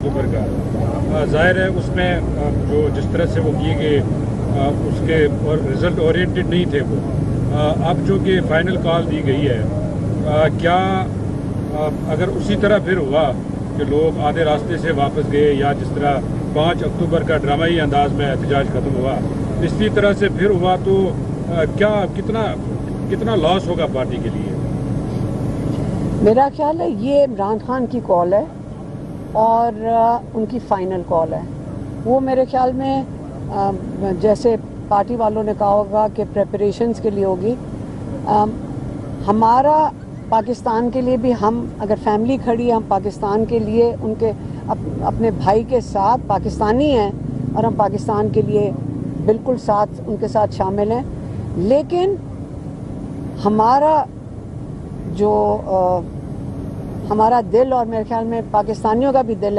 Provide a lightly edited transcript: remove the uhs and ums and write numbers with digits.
अक्टूबर का जाहिर है उसमें जो जिस तरह से वो किए गए उसके और रिजल्ट ओरिएंटेड नहीं थे वो। अब जो कि फाइनल कॉल दी गई है, क्या अगर उसी तरह फिर हुआ कि लोग आधे रास्ते से वापस गए या जिस तरह 5 अक्टूबर का ड्रामाई अंदाज में एहतजाज खत्म हुआ, इसी तरह से फिर हुआ तो क्या कितना लॉस होगा पार्टी के लिए? मेरा ख्याल है ये इमरान खान की कॉल है और उनकी फाइनल कॉल है। वो मेरे ख्याल में जैसे पार्टी वालों ने कहा होगा कि प्रेपरेशंस के लिए होगी। हमारा पाकिस्तान के लिए भी, हम अगर फैमिली खड़ी है, हम पाकिस्तान के लिए उनके अपने भाई के साथ पाकिस्तानी हैं और हम पाकिस्तान के लिए बिल्कुल साथ उनके साथ शामिल हैं। लेकिन हमारा जो हमारा दिल और मेरे ख्याल में पाकिस्तानियों का भी दिल है